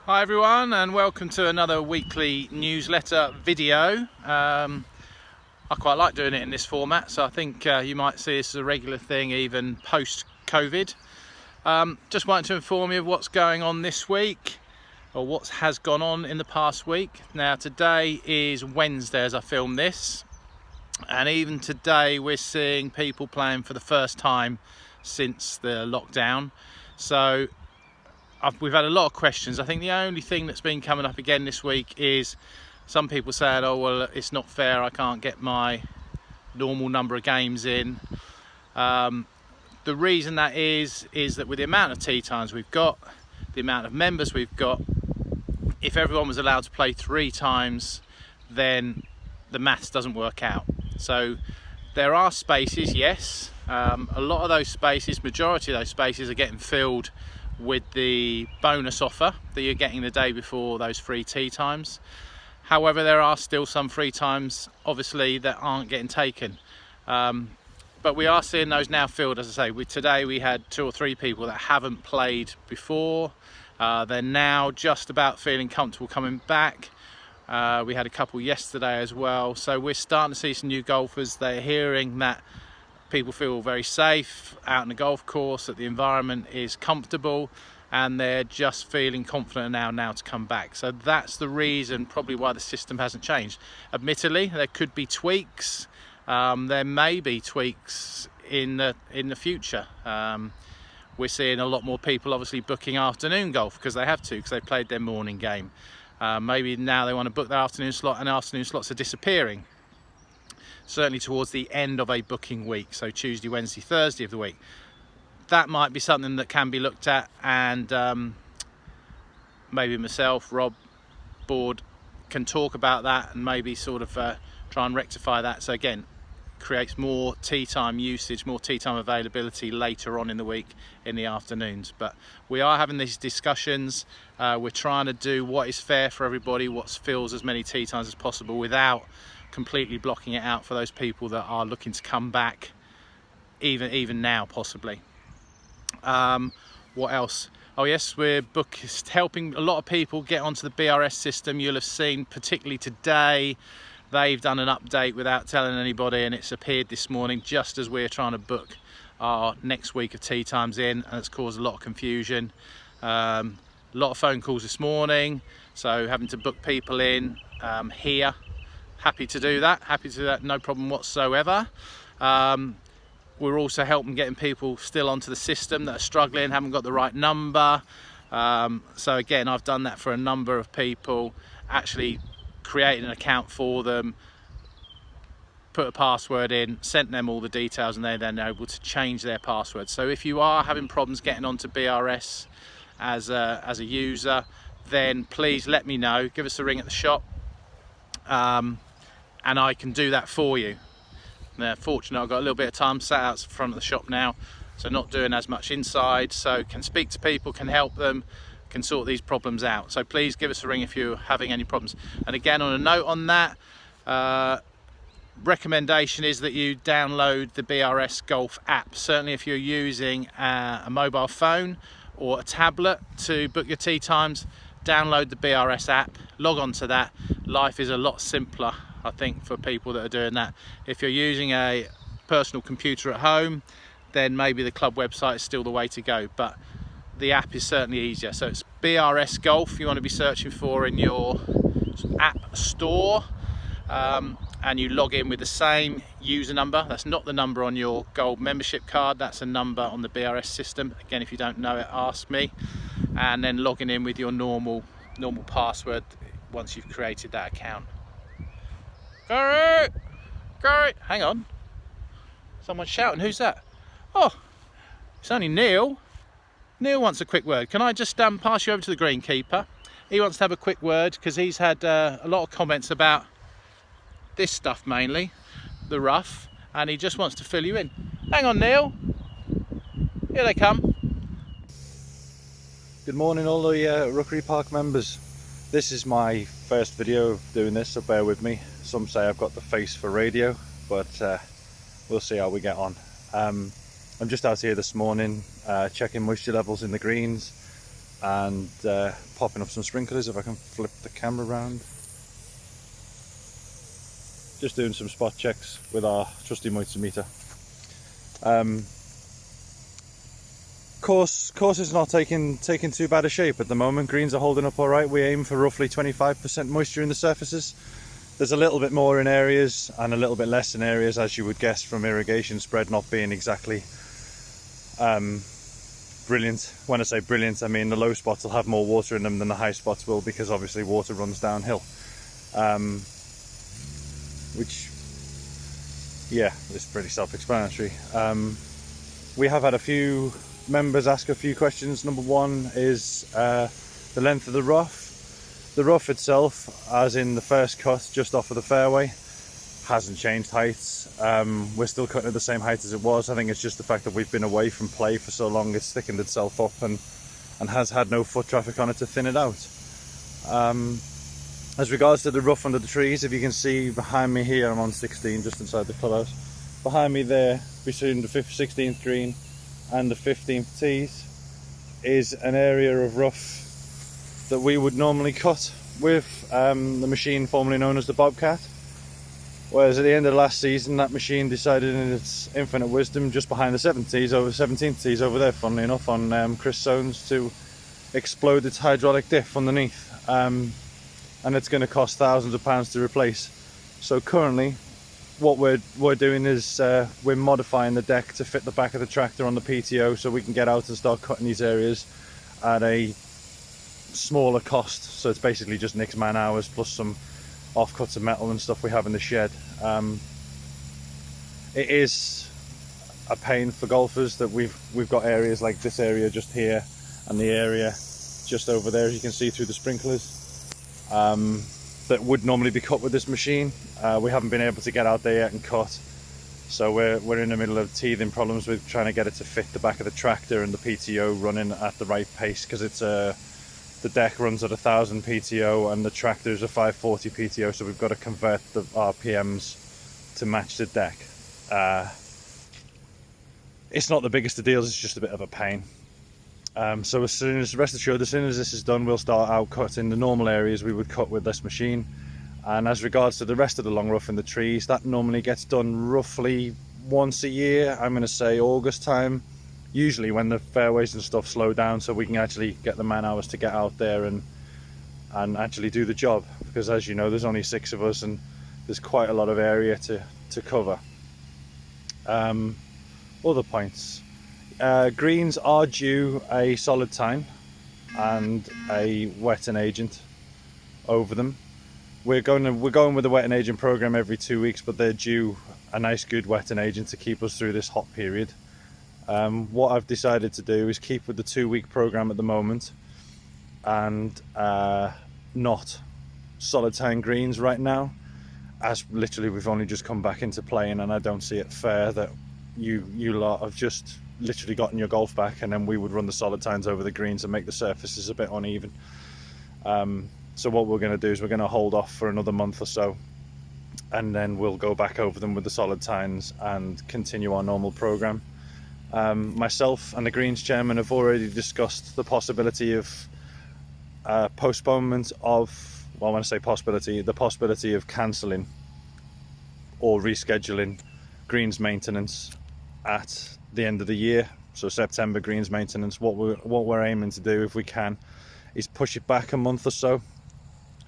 Hi everyone, and welcome to another weekly newsletter video. I quite like doing it in this format, so I think you might see this as a regular thing even post-COVID. Just wanted to inform you of what's going on this week, or what has gone on in the past week. Now today is Wednesday as I film this, and even today we're seeing people playing for the first time since the lockdown. So we've had a lot of questions. I think the only thing that's been coming up again this week is some people saying, oh well, it's not fair, I can't get my normal number of games in. The reason that is that with the amount of tee times we've got, the amount of members we've got, if everyone was allowed to play 3 times, then the maths doesn't work out. So there are spaces, yes. A lot of those spaces, majority of those spaces are getting filled with the bonus offer that you're getting the day before those free tee times. However, there are still some free times obviously that aren't getting taken, but we are seeing those now filled. As I say, today we had 2 or 3 people that haven't played before. They're now just about feeling comfortable coming back. We had a couple yesterday as well, so we're starting to see some new golfers. They're hearing that people feel very safe out in the golf course, that the environment is comfortable, and they're just feeling confident now to come back. So that's the reason probably why the system hasn't changed. Admittedly, there could be tweaks. There may be tweaks in the future. We're seeing a lot more people obviously booking afternoon golf because they have to, because they played their morning game. Maybe now they want to book their afternoon slot, and afternoon slots are disappearing. Certainly towards the end of a booking week, so Tuesday, Wednesday, Thursday of the week. That might be something that can be looked at, and maybe myself, Rob, board can talk about that and maybe sort of try and rectify that. So again, creates more tee time usage, more tee time availability later on in the week in the afternoons. But we are having these discussions. We're trying to do what is fair for everybody, what fills as many tee times as possible without completely blocking it out for those people that are looking to come back even now possibly. What else? Oh yes, we're helping a lot of people get onto the BRS system. You'll have seen particularly today they've done an update without telling anybody, and it's appeared this morning just as we're trying to book our next week of tee times in, and it's caused a lot of confusion. A lot of phone calls this morning, so having to book people in here. Happy to do that, no problem whatsoever. We're also helping getting people still onto the system that are struggling, haven't got the right number. So again, I've done that for a number of people, actually created an account for them, put a password in, sent them all the details, and they're then able to change their password. So if you are having problems getting onto BRS as a user, then please let me know, give us a ring at the shop. And I can do that for you. Now, fortunately, I've got a little bit of time sat out front of the shop now, so not doing as much inside, so can speak to people, can help them, can sort these problems out. So please give us a ring if you're having any problems. And again, on a note on that, recommendation is that you download the BRS Golf app. Certainly if you're using a mobile phone or a tablet to book your tee times, download the BRS app, log on to that. Life is a lot simpler, I think, for people that are doing that. If you're using a personal computer at home, then maybe the club website is still the way to go, but the app is certainly easier. So it's BRS Golf you want to be searching for in your app store, and you log in with the same user number. That's not the number on your gold membership card, that's a number on the BRS system. Again, if you don't know it, ask me. And then logging in with your normal password once you've created that account. Gary! Hang on. Someone's shouting. Who's that? Oh, it's only Neil. Neil wants a quick word. Can I just pass you over to the greenkeeper? He wants to have a quick word because he's had a lot of comments about this stuff, mainly the rough, and he just wants to fill you in. Hang on, Neil. Here they come. Good morning, all the Rookery Park members. This is my first video of doing this, so bear with me. Some say I've got the face for radio, but we'll see how we get on. I'm just out here this morning checking moisture levels in the greens. and popping up some sprinklers. If I can flip the camera around. Just doing some spot checks with our trusty multimeter. Course is not taking too bad a shape at the moment. Greens are holding up all right. We aim for roughly 25% moisture in the surfaces. There's a little bit more in areas and a little bit less in areas, as you would guess from irrigation spread not being exactly brilliant. When I say brilliant, I mean the low spots will have more water in them than the high spots will, because obviously water runs downhill. Which, yeah, is pretty self-explanatory. We have had a few members ask a few questions. Number one is the length of the rough. The rough itself, as in the first cut just off of the fairway, hasn't changed heights. We're still cutting at the same height as it was. I think it's just the fact that we've been away from play for so long, it's thickened itself up and has had no foot traffic on it to thin it out. As regards to the rough under the trees, if you can see behind me here, I'm on 16 just inside the clubhouse. Behind me there, between the 16th green and the 15th tees, is an area of rough that we would normally cut with the machine formerly known as the Bobcat. Whereas at the end of last season, that machine decided in its infinite wisdom, just behind the 17th tees over there, funnily enough, on Chris Soane's, to explode its hydraulic diff underneath. And it's going to cost thousands of pounds to replace. So currently, what we're doing is we're modifying the deck to fit the back of the tractor on the PTO, so we can get out and start cutting these areas at a smaller cost. So it's basically just Nick's man hours plus some offcuts of metal and stuff we have in the shed. It is a pain for golfers that we've got areas like this area just here and the area just over there, as you can see through the sprinklers, that would normally be cut with this machine. We haven't been able to get out there yet and cut, so we're in the middle of teething problems with trying to get it to fit the back of the tractor and the PTO running at the right pace, because it's the deck runs at 1000 PTO and the tractor is a 540 PTO, so we've got to convert the RPMs to match the deck. It's not the biggest of deals, it's just a bit of a pain. So as soon as, rest assured, as soon as this is done, we'll start out cutting the normal areas we would cut with this machine. And as regards to the rest of the long rough in the trees, that normally gets done roughly once a year. I'm going to say August time, usually when the fairways and stuff slow down, so we can actually get the man hours to get out there and actually do the job. Because as you know, there's only 6 of us and there's quite a lot of area to cover. Other points. Greens are due a solid tine and a wetting agent over them. We're going with the wetting agent program every 2 weeks, but they're due a nice good wetting agent to keep us through this hot period. What I've decided to do is keep with the 2-week program at the moment and not solid tine greens right now, as literally we've only just come back into playing, and I don't see it fair that you lot have just literally gotten your golf back and then we would run the solid tines over the greens and make the surfaces a bit uneven. So what we're going to do is we're going to hold off for another month or so, and then we'll go back over them with the solid tines and continue our normal program. Myself and the Greens chairman have already discussed the possibility of postponement of, well, when I say possibility, the possibility of cancelling or rescheduling Greens maintenance at the end of the year. So September Greens maintenance. What we're aiming to do, if we can, is push it back a month or so,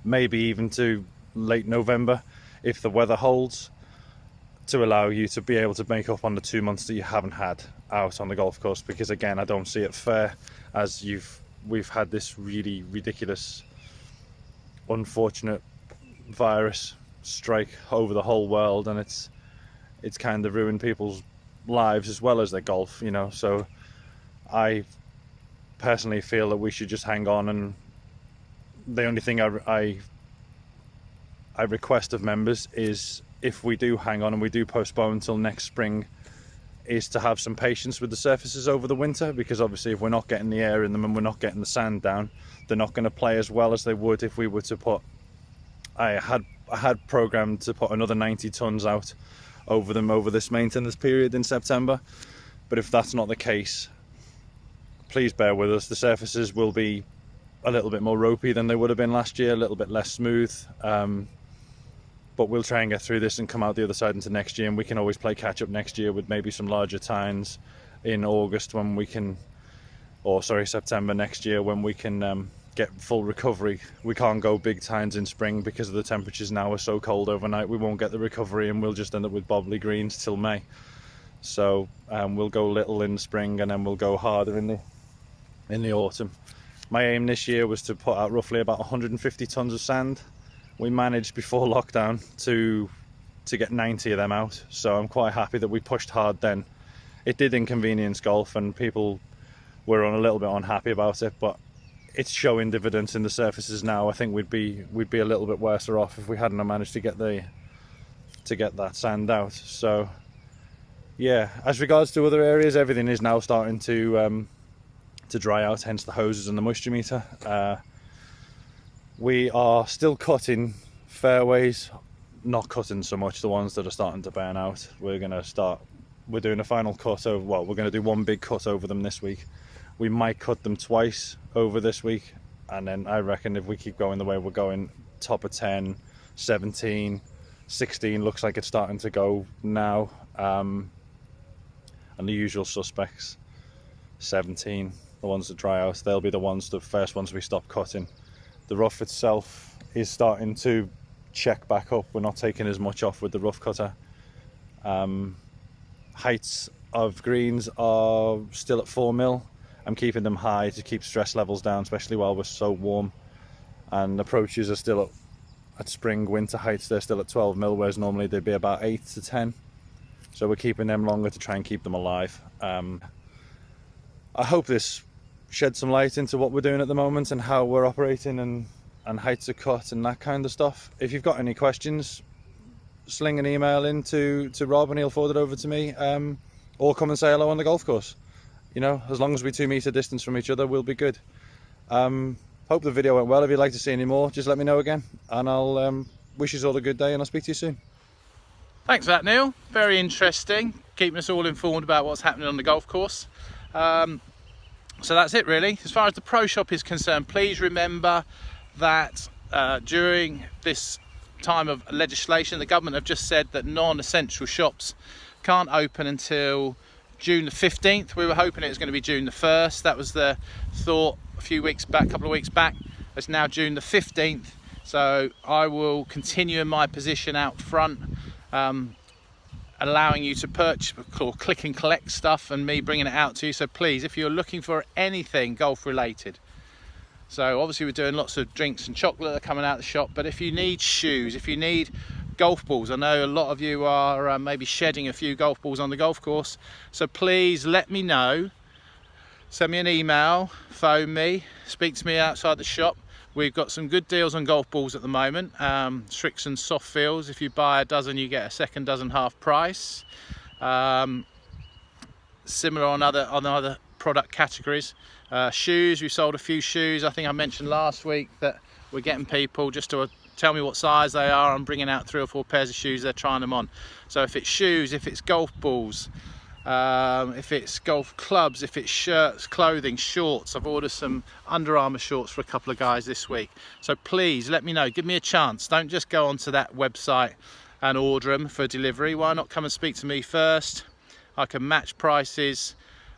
maybe even to late November if the weather holds, to allow you to be able to make up on the 2 months that you haven't had out on the golf course. Because again, I don't see it fair, as we've had this really ridiculous, unfortunate virus strike over the whole world, and it's kind of ruined people's lives as well as their golf, you know. So I personally feel that we should just hang on, and the only thing I request of members is, if we do hang on and we do postpone until next spring, is to have some patience with the surfaces over the winter, because obviously if we're not getting the air in them and we're not getting the sand down, they're not going to play as well as they would if we were to put, I had programmed to put another 90 tons out over them over this maintenance period in September. But if that's not the case, please bear with us. The surfaces will be a little bit more ropey than they would have been last year, a little bit less smooth. But we'll try and get through this and come out the other side into next year, and we can always play catch up next year with maybe some larger tines in August when we can, or sorry, September next year when we can get full recovery. We can't go big tines in spring because of the temperatures now are so cold overnight. We won't get the recovery and we'll just end up with bobbly greens till May. So we'll go little in spring and then we'll go harder in the autumn. My aim this year was to put out roughly about 150 tons of sand. We managed before lockdown to get 90 of them out, so I'm quite happy that we pushed hard then. It did inconvenience golf and people were a little bit unhappy about it, but it's showing dividends in the surfaces now. I think we'd be a little bit worse off if we hadn't managed to get that sand out. So yeah, as regards to other areas, everything is now starting to dry out, hence the hoses and the moisture meter. We are still cutting fairways, not cutting so much the ones that are starting to burn out. We're doing a final cut over, well, we're going to do one big cut over them this week. We might cut them twice over this week, and then I reckon if we keep going the way we're going, top of 10, 17, 16 looks like it's starting to go now, and the usual suspects, 17, the ones that dry out, they'll be the first ones we stop cutting. The rough itself is starting to check back up. We're not taking as much off with the rough cutter. Heights of greens are still at 4 mil. I'm keeping them high to keep stress levels down, especially while we're so warm. And approaches are still at spring winter heights, they're still at 12 mil, whereas normally they'd be about 8 to 10. So we're keeping them longer to try and keep them alive. I hope this shed some light into what we're doing at the moment and how we're operating and heights are cut and that kind of stuff. If you've got any questions, sling an email in to Rob and he'll forward it over to me, or come and say hello on the golf course. You know, as long as we're 2 meter distance from each other, we'll be good. Hope the video went well. If you'd like to see any more, just let me know again, and I'll wish you all a good day, and I'll speak to you soon. Thanks for that, Neil. Very interesting, keeping us all informed about what's happening on the golf course. So that's it really. As far as the pro shop is concerned, please remember that during this time of legislation, the government have just said that non-essential shops can't open until June the 15th. We were hoping it was going to be June the 1st. That was the thought a couple of weeks back. It's now June the 15th. So I will continue in my position out front, allowing you to purchase or click and collect stuff and me bringing it out to you. So please, if you're looking for anything golf related, so obviously we're doing lots of drinks and chocolate that are coming out of the shop, but if you need shoes, if you need golf balls, I know a lot of you are maybe shedding a few golf balls on the golf course, so please let me know. Send me an email, phone me, speak to me outside the shop. We've got some good deals on golf balls at the moment. Strixon soft fields, if you buy a dozen you get a second dozen half price. Similar on other product categories. Shoes, we sold a few shoes. I think I mentioned last week that we're getting people just to tell me what size they are. I'm bringing out 3 or 4 pairs of shoes, they're trying them on. So if it's shoes, if it's golf balls, if it's golf clubs, if it's shirts, clothing, shorts, I've ordered some Under Armour shorts for a couple of guys this week. So please let me know, give me a chance. Don't just go onto that website and order them for delivery. Why not come and speak to me first? I can match prices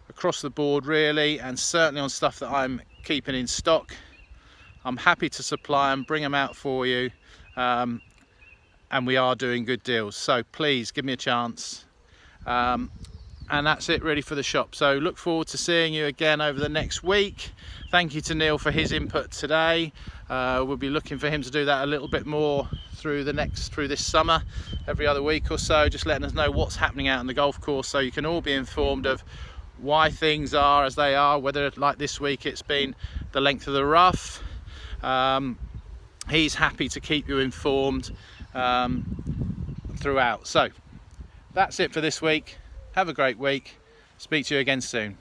across the board really, and certainly on stuff that I'm keeping in stock. I'm happy to supply and bring them out for you, and we are doing good deals, so please give me a chance. And that's it really for the shop, so look forward to seeing you again over the next week. Thank you to Neil for his input today. We'll be looking for him to do that a little bit more through this summer, every other week or so, just letting us know what's happening out on the golf course, so you can all be informed of why things are as they are, whether like this week it's been the length of the rough. He's happy to keep you informed throughout. So that's it for this week. Have a great week. Speak to you again soon.